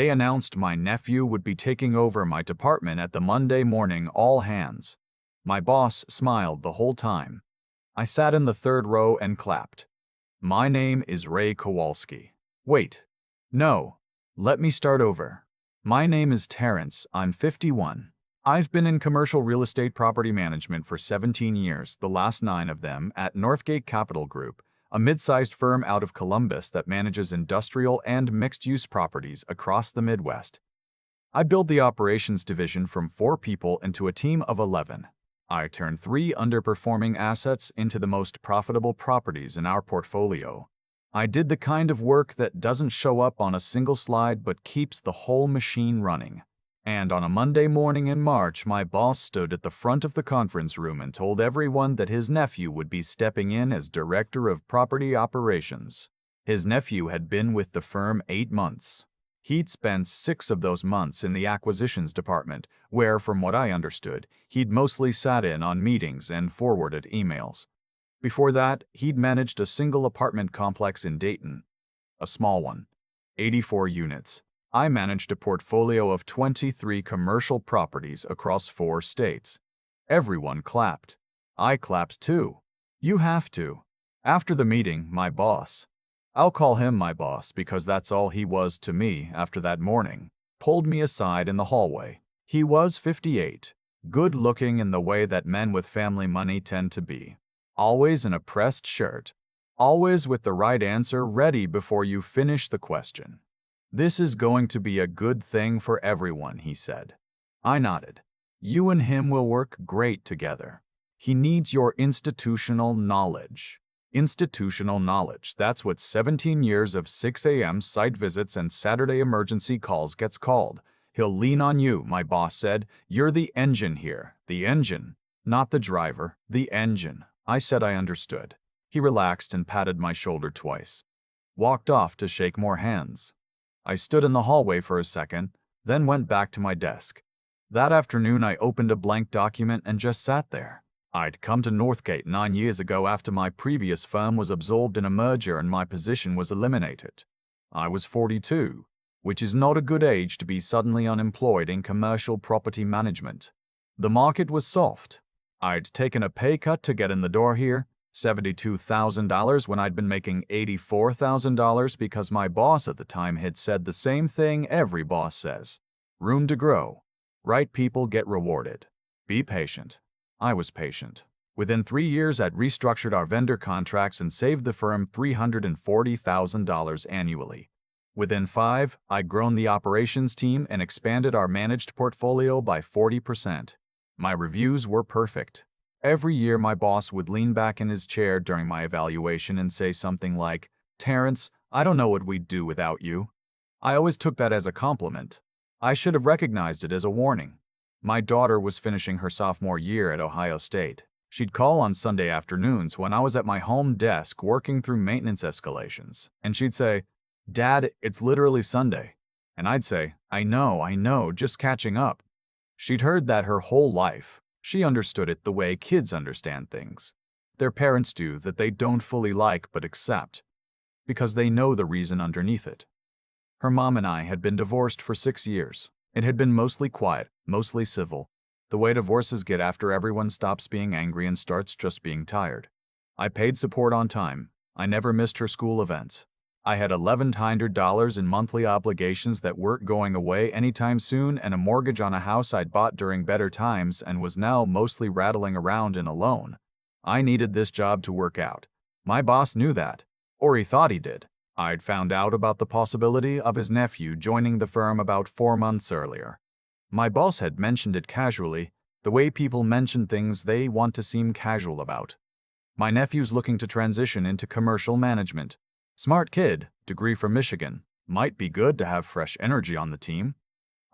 They announced my nephew would be taking over my department at the Monday morning all hands. My boss smiled the whole time. I sat in the third row and clapped. My name is Ray Kowalski. Wait. No. Let me start over. My name is Terrence. I'm 51. I've been in commercial real estate property management for 17 years, the last 9 of them at Northgate Capital Group, a mid-sized firm out of Columbus that manages industrial and mixed-use properties across the Midwest. I built the operations division from 4 people into a team of 11. I turned 3 underperforming assets into the most profitable properties in our portfolio. I did the kind of work that doesn't show up on a single slide but keeps the whole machine running. And on a Monday morning in March, my boss stood at the front of the conference room and told everyone that his nephew would be stepping in as Director of Property Operations. His nephew had been with the firm 8 months. He'd spent 6 of those months in the acquisitions department, where, from what I understood, he'd mostly sat in on meetings and forwarded emails. Before that, he'd managed a single apartment complex in Dayton, a small one, 84 units. I managed a portfolio of 23 commercial properties across 4 states. Everyone clapped. I clapped too. You have to. After the meeting, my boss, I'll call him my boss because that's all he was to me after that morning, pulled me aside in the hallway. He was 58, good-looking in the way that men with family money tend to be. Always in a pressed shirt. Always with the right answer ready before you finish the question. "This is going to be a good thing for everyone," he said. I nodded. "You and him will work great together. He needs your institutional knowledge." Institutional knowledge, that's what 17 years of 6 a.m. site visits and Saturday emergency calls gets called. "He'll lean on you," my boss said. "You're the engine here. The engine. Not the driver. The engine." I said I understood. He relaxed and patted my shoulder twice. Walked off to shake more hands. I stood in the hallway for a second, then went back to my desk. That afternoon I opened a blank document and just sat there. I'd come to Northgate 9 years ago after my previous firm was absorbed in a merger and my position was eliminated. I was 42, which is not a good age to be suddenly unemployed in commercial property management. The market was soft. I'd taken a pay cut to get in the door here, $72,000 when I'd been making $84,000 because my boss at the time had said the same thing every boss says. Room to grow. Right people get rewarded. Be patient. I was patient. Within 3 years, I'd restructured our vendor contracts and saved the firm $340,000 annually. Within 5, I'd grown the operations team and expanded our managed portfolio by 40%. My reviews were perfect. Every year, my boss would lean back in his chair during my evaluation and say something like, "Terrence, I don't know what we'd do without you." I always took that as a compliment. I should have recognized it as a warning. My daughter was finishing her sophomore year at Ohio State. She'd call on Sunday afternoons when I was at my home desk working through maintenance escalations, and she'd say, "Dad, it's literally Sunday." And I'd say, I know, just catching up." She'd heard that her whole life. She understood it the way kids understand things. Their parents do that they don't fully like but accept, because they know the reason underneath it. Her mom and I had been divorced for 6 years. It had been mostly quiet, mostly civil, the way divorces get after everyone stops being angry and starts just being tired. I paid support on time. I never missed her school events. I had $1,100 in monthly obligations that weren't going away anytime soon and a mortgage on a house I'd bought during better times and was now mostly rattling around in a loan. I needed this job to work out. My boss knew that, or he thought he did. I'd found out about the possibility of his nephew joining the firm about 4 months earlier. My boss had mentioned it casually, the way people mention things they want to seem casual about. My nephew's looking to transition into commercial management. Smart kid, degree from Michigan. Might be good to have fresh energy on the team.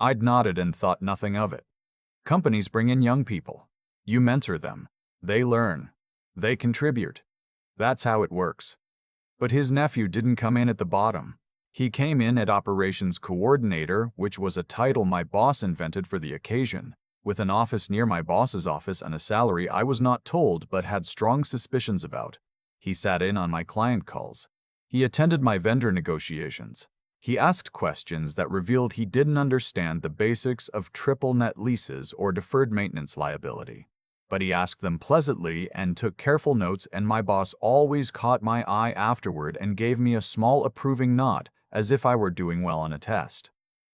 I'd nodded and thought nothing of it. Companies bring in young people. You mentor them. They learn. They contribute. That's how it works. But his nephew didn't come in at the bottom. He came in at operations coordinator, which was a title my boss invented for the occasion, with an office near my boss's office and a salary I was not told but had strong suspicions about. He sat in on my client calls. He attended my vendor negotiations. He asked questions that revealed he didn't understand the basics of triple net leases or deferred maintenance liability. But he asked them pleasantly and took careful notes, and my boss always caught my eye afterward and gave me a small approving nod, as if I were doing well on a test.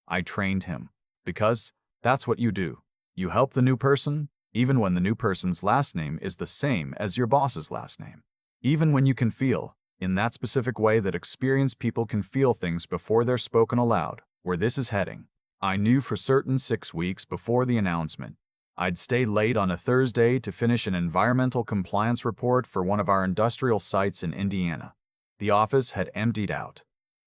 I trained him. Because that's what you do. You help the new person, even when the new person's last name is the same as your boss's last name. Even when you can feel, in that specific way that experienced people can feel things before they're spoken aloud, where this is heading. I knew for certain 6 weeks before the announcement. I'd stay late on a Thursday to finish an environmental compliance report for one of our industrial sites in Indiana. The office had emptied out.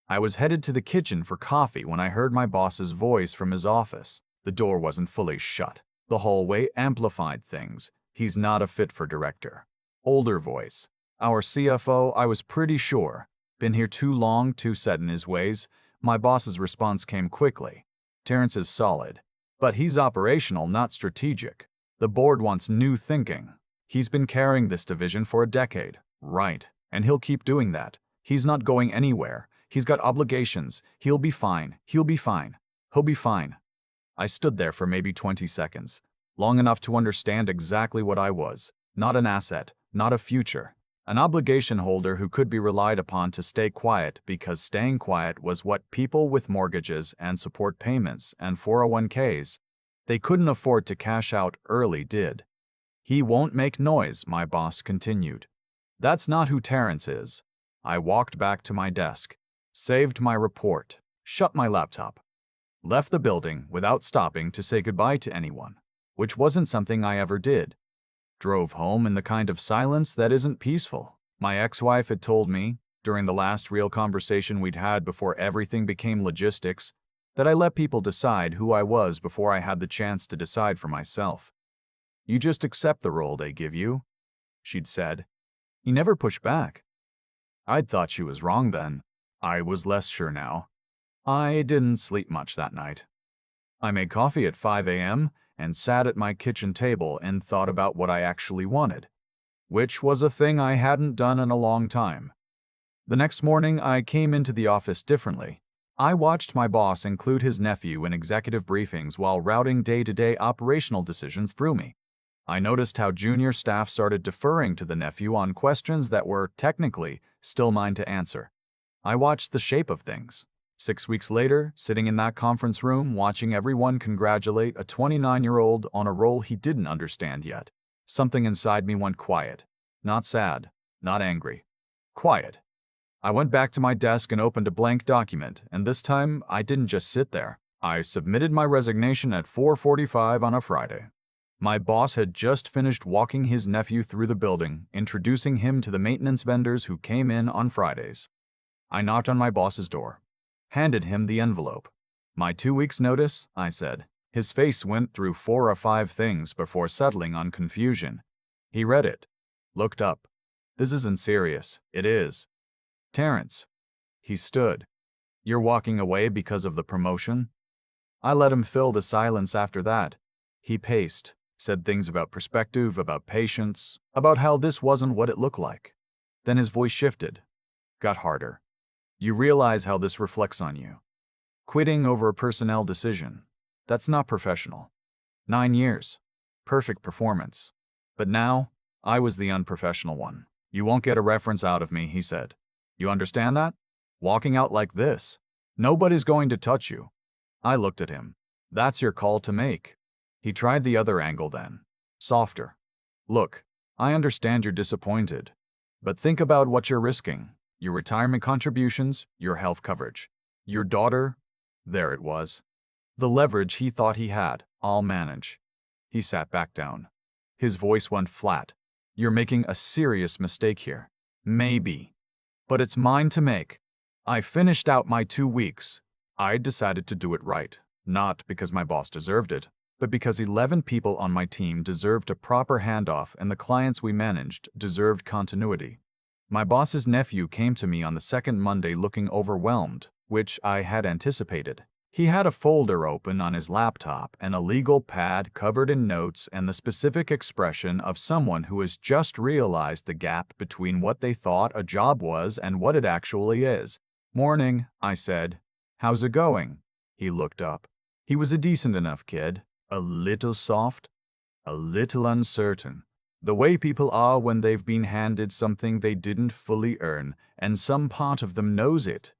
I was headed to the kitchen for coffee when I heard my boss's voice from his office. The door wasn't fully shut. The hallway amplified things. He's not a fit for director. Older voice. Our CFO, I was pretty sure. Been here too long, too set in his ways. My boss's response came quickly. Terrence is solid. But he's operational, not strategic. The board wants new thinking. He's been carrying this division for a decade. Right. And he'll keep doing that. He's not going anywhere. He's got obligations. He'll be fine. He'll be fine. He'll be fine. I stood there for maybe 20 seconds. Long enough to understand exactly what I was. Not an asset. Not a future. An obligation holder who could be relied upon to stay quiet because staying quiet was what people with mortgages and support payments and 401ks they couldn't afford to cash out early did. He won't make noise, my boss continued. That's not who Terrence is. I walked back to my desk, saved my report, shut my laptop, left the building without stopping to say goodbye to anyone, which wasn't something I ever did. Drove home in the kind of silence that isn't peaceful. My ex-wife had told me, during the last real conversation we'd had before everything became logistics, that I let people decide who I was before I had the chance to decide for myself. You just accept the role they give you, she'd said. He never pushed back. I'd thought she was wrong then. I was less sure now. I didn't sleep much that night. I made coffee at 5 a.m., and sat at my kitchen table and thought about what I actually wanted, which was a thing I hadn't done in a long time. The next morning, I came into the office differently. I watched my boss include his nephew in executive briefings while routing day-to-day operational decisions through me. I noticed how junior staff started deferring to the nephew on questions that were, technically, still mine to answer. I watched the shape of things. 6 weeks later, sitting in that conference room, watching everyone congratulate a 29-year-old on a role he didn't understand yet, something inside me went quiet. Not sad, not angry. Quiet. I went back to my desk and opened a blank document, and this time I didn't just sit there. I submitted my resignation at 4:45 on a Friday. My boss had just finished walking his nephew through the building, introducing him to the maintenance vendors who came in on Fridays. I knocked on my boss's door. Handed him the envelope. My 2 weeks' notice, I said. His face went through 4 or 5 things before settling on confusion. He read it. Looked up. This isn't serious. It is. Terrence. He stood. You're walking away because of the promotion? I let him fill the silence after that. He paced, said things about perspective, about patience, about how this wasn't what it looked like. Then his voice shifted. Got harder. You realize how this reflects on you. Quitting over a personnel decision. That's not professional. 9 years. Perfect performance. But now, I was the unprofessional one. You won't get a reference out of me, he said. You understand that? Walking out like this. Nobody's going to touch you. I looked at him. That's your call to make. He tried the other angle then. Softer. Look, I understand you're disappointed. But think about what you're risking. Your retirement contributions, your health coverage. Your daughter, there it was. The leverage he thought he had, I'll manage. He sat back down. His voice went flat. You're making a serious mistake here. Maybe. But it's mine to make. I finished out my 2 weeks. I decided to do it right. Not because my boss deserved it, but because 11 people on my team deserved a proper handoff and the clients we managed deserved continuity. My boss's nephew came to me on the second Monday looking overwhelmed, which I had anticipated. He had a folder open on his laptop and a legal pad covered in notes and the specific expression of someone who has just realized the gap between what they thought a job was and what it actually is. Morning, I said. "How's it going?" He looked up. He was a decent enough kid, a little soft, a little uncertain. The way people are when they've been handed something they didn't fully earn, and some part of them knows it.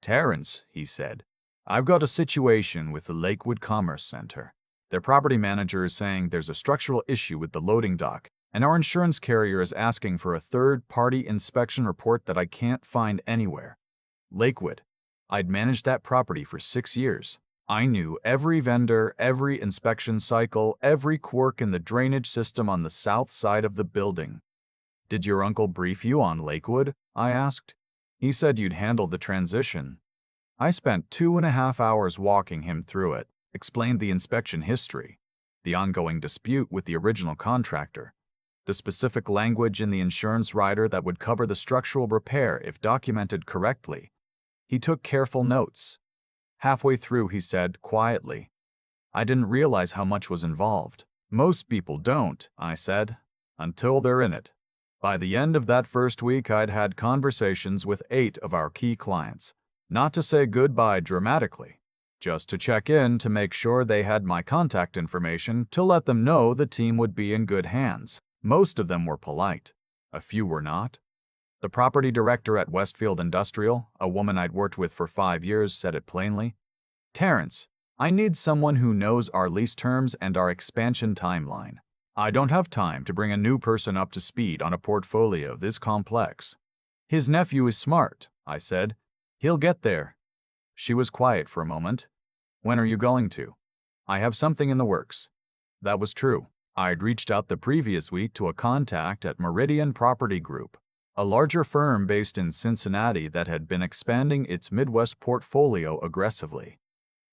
"Terrence," he said, "I've got a situation with the Lakewood Commerce Center. Their property manager is saying there's a structural issue with the loading dock, and our insurance carrier is asking for a third-party inspection report that I can't find anywhere." Lakewood. I'd managed that property for 6 years. I knew every vendor, every inspection cycle, every quirk in the drainage system on the south side of the building. "Did your uncle brief you on Lakewood?" I asked. "He said you'd handle the transition." I spent 2.5 hours walking him through it, explained the inspection history, the ongoing dispute with the original contractor, the specific language in the insurance rider that would cover the structural repair if documented correctly. He took careful notes. Halfway through, he said quietly, "I didn't realize how much was involved." "Most people don't," I said, "until they're in it." By the end of that first week, I'd had conversations with 8 of our key clients. Not to say goodbye dramatically, just to check in to make sure they had my contact information to let them know the team would be in good hands. Most of them were polite. A few were not. The property director at Westfield Industrial, a woman I'd worked with for 5 years, said it plainly. "Terrence, I need someone who knows our lease terms and our expansion timeline. I don't have time to bring a new person up to speed on a portfolio this complex." "His nephew is smart," I said. "He'll get there." She was quiet for a moment. "When are you going to?" "I have something in the works." That was true. I'd reached out the previous week to a contact at Meridian Property Group, a larger firm based in Cincinnati that had been expanding its Midwest portfolio aggressively.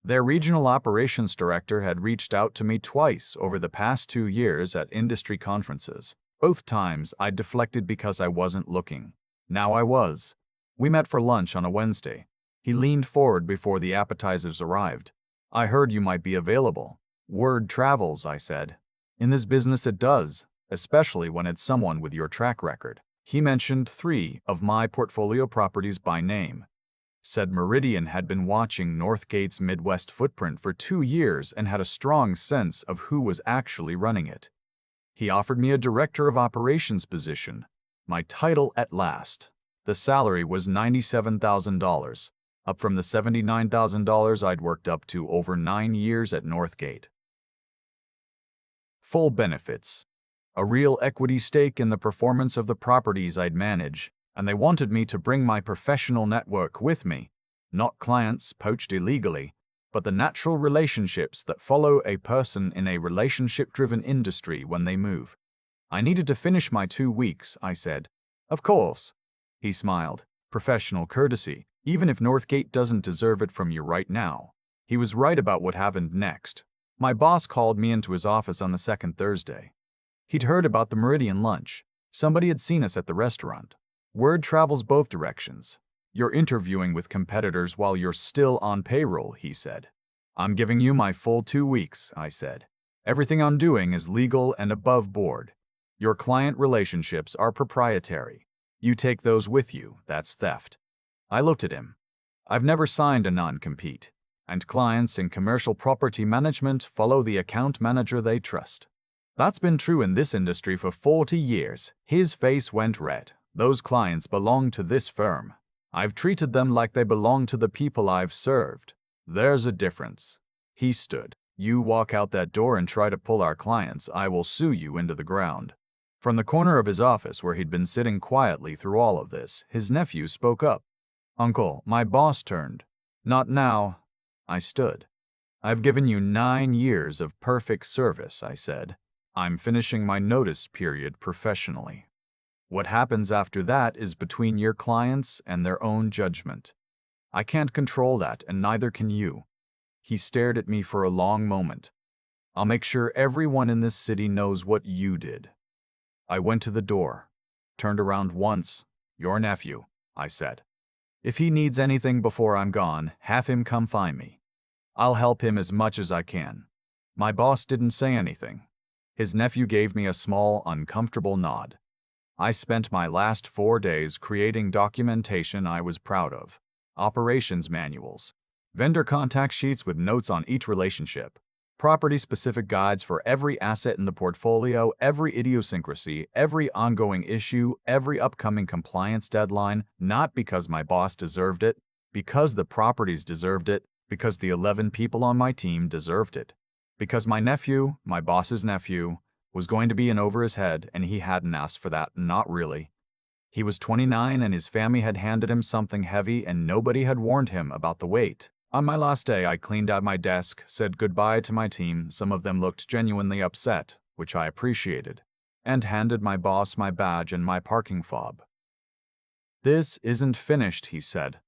Their regional operations director had reached out to me twice over the past 2 years at industry conferences. Both times I'd deflected because I wasn't looking. Now I was. We met for lunch on a Wednesday. He leaned forward before the appetizers arrived. "I heard you might be available." "Word travels," I said. "In this business it does, especially when it's someone with your track record." He mentioned 3 of my portfolio properties by name. Said Meridian had been watching Northgate's Midwest footprint for 2 years and had a strong sense of who was actually running it. He offered me a director of operations position, my title at last. The salary was $97,000, up from the $79,000 I'd worked up to over 9 years at Northgate. Full benefits. A real equity stake in the performance of the properties I'd manage, and they wanted me to bring my professional network with me, not clients poached illegally, but the natural relationships that follow a person in a relationship-driven industry when they move. I needed to finish my 2 weeks, I said. "Of course." He smiled. "Professional courtesy, even if Northgate doesn't deserve it from you right now." He was right about what happened next. My boss called me into his office on the second Thursday. He'd heard about the Meridian lunch. Somebody had seen us at the restaurant. "Word travels both directions. You're interviewing with competitors while you're still on payroll," he said. "I'm giving you my full 2 weeks," I said. "Everything I'm doing is legal and above board. Your client relationships are proprietary. You take those with you, that's theft." I looked at him. I've never signed a non-compete, and clients in commercial property management follow the account manager they trust. That's been true in this industry for 40 years. His face went red. "Those clients belong to this firm. I've treated them like they belong to the people I've served. There's a difference." He stood. "You walk out that door and try to pull our clients, I will sue you into the ground." From the corner of his office, where he'd been sitting quietly through all of this, his nephew spoke up. "Uncle, my boss turned." "Not now." I stood. "I've given you 9 years of perfect service," I said. "I'm finishing my notice period professionally. What happens after that is between your clients and their own judgment. I can't control that, and neither can you." He stared at me for a long moment. "I'll make sure everyone in this city knows what you did." I went to the door, turned around once. "Your nephew," I said. "If he needs anything before I'm gone, have him come find me. I'll help him as much as I can." My boss didn't say anything. His nephew gave me a small, uncomfortable nod. I spent my last 4 days creating documentation I was proud of. Operations manuals, Vendor contact sheets with notes on each relationship. Property-specific guides for every asset in the portfolio, every idiosyncrasy, every ongoing issue, every upcoming compliance deadline, not because my boss deserved it, because the properties deserved it, because the 11 people on my team deserved it. Because my nephew, my boss's nephew, was going to be in over his head and he hadn't asked for that, not really. He was 29 and his family had handed him something heavy and nobody had warned him about the weight. On my last day, I cleaned out my desk, said goodbye to my team, some of them looked genuinely upset, which I appreciated, and handed my boss my badge and my parking fob. "This isn't finished," he said.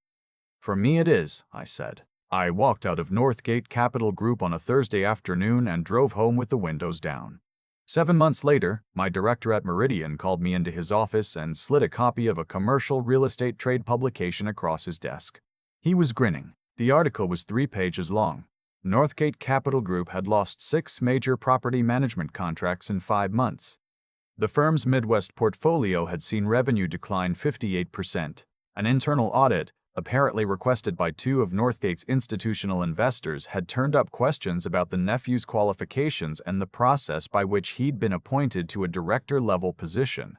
"For me it is," I said. I walked out of Northgate Capital Group on a Thursday afternoon and drove home with the windows down. 7 months later, my director at Meridian called me into his office and slid a copy of a commercial real estate trade publication across his desk. He was grinning. The article was 3 pages long. Northgate Capital Group had lost 6 major property management contracts in 5 months. The firm's Midwest portfolio had seen revenue decline 58%. An internal audit, apparently requested by 2 of Northgate's institutional investors, had turned up questions about the nephew's qualifications and the process by which he'd been appointed to a director-level position.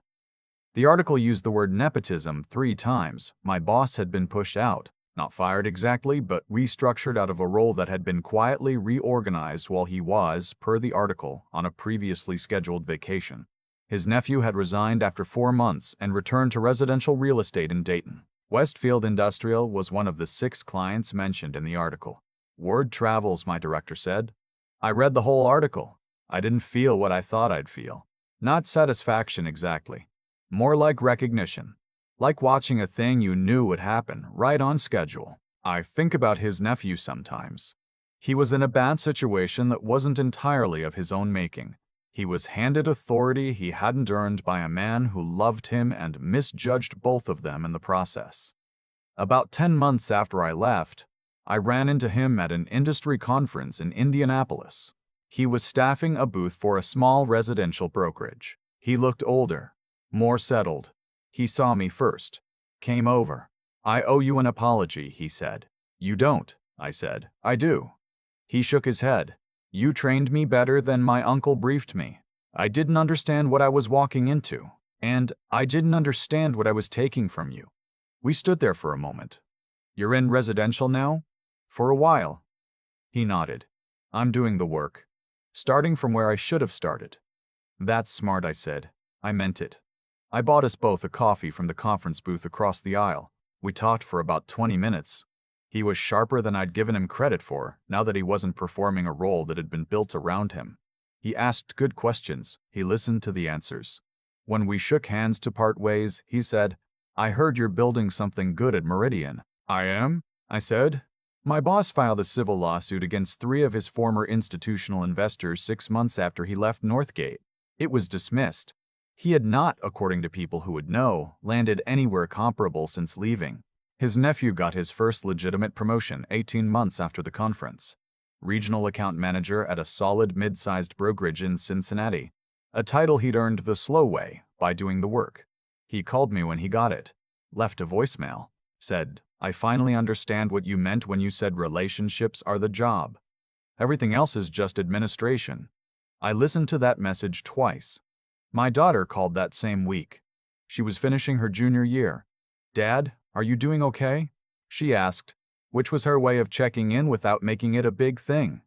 The article used the word nepotism 3 times. My boss had been pushed out. Not fired exactly, but restructured out of a role that had been quietly reorganized while he was, per the article, on a previously scheduled vacation. His nephew had resigned after 4 months and returned to residential real estate in Dayton. Westfield Industrial was one of the 6 clients mentioned in the article. "Word travels," my director said. I read the whole article. I didn't feel what I thought I'd feel. Not satisfaction exactly. More like recognition. Like watching a thing you knew would happen, right on schedule. I think about his nephew sometimes. He was in a bad situation that wasn't entirely of his own making. He was handed authority he hadn't earned by a man who loved him and misjudged both of them in the process. About 10 months after I left, I ran into him at an industry conference in Indianapolis. He was staffing a booth for a small residential brokerage. He looked older, more settled. He saw me first. Came over. "I owe you an apology," he said. "You don't," I said. "I do." He shook his head. "You trained me better than my uncle briefed me. I didn't understand what I was walking into, and I didn't understand what I was taking from you." We stood there for a moment. "You're in residential now?" "For a while." He nodded. "I'm doing the work. Starting from where I should have started." "That's smart," I said. I meant it. I bought us both a coffee from the conference booth across the aisle. We talked for about 20 minutes. He was sharper than I'd given him credit for, now that he wasn't performing a role that had been built around him. He asked good questions. He listened to the answers. When we shook hands to part ways, he said, "I heard you're building something good at Meridian." "I am?" I said. My boss filed a civil lawsuit against 3 of his former institutional investors 6 months after he left Northgate. It was dismissed. He had not, according to people who would know, landed anywhere comparable since leaving. His nephew got his first legitimate promotion 18 months after the conference. Regional account manager at a solid mid-sized brokerage in Cincinnati. A title he'd earned the slow way, by doing the work. He called me when he got it. Left a voicemail. Said, "I finally understand what you meant when you said relationships are the job. Everything else is just administration." I listened to that message twice. My daughter called that same week. She was finishing her junior year. "Dad, are you doing okay?" she asked, which was her way of checking in without making it a big thing.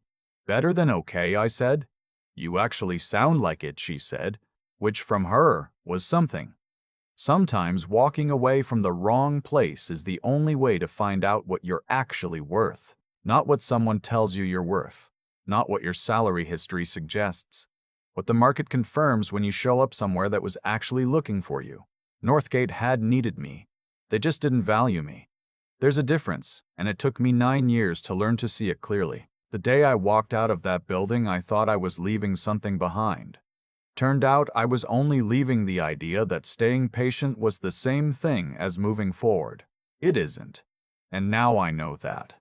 "Better than okay," I said. "You actually sound like it," she said, which from her was something. Sometimes walking away from the wrong place is the only way to find out what you're actually worth. Not what someone tells you you're worth. Not what your salary history suggests. What the market confirms when you show up somewhere that was actually looking for you. Northgate had needed me. They just didn't value me. There's a difference, and it took me 9 years to learn to see it clearly. The day I walked out of that building, I thought I was leaving something behind. Turned out I was only leaving the idea that staying patient was the same thing as moving forward. It isn't. And now I know that.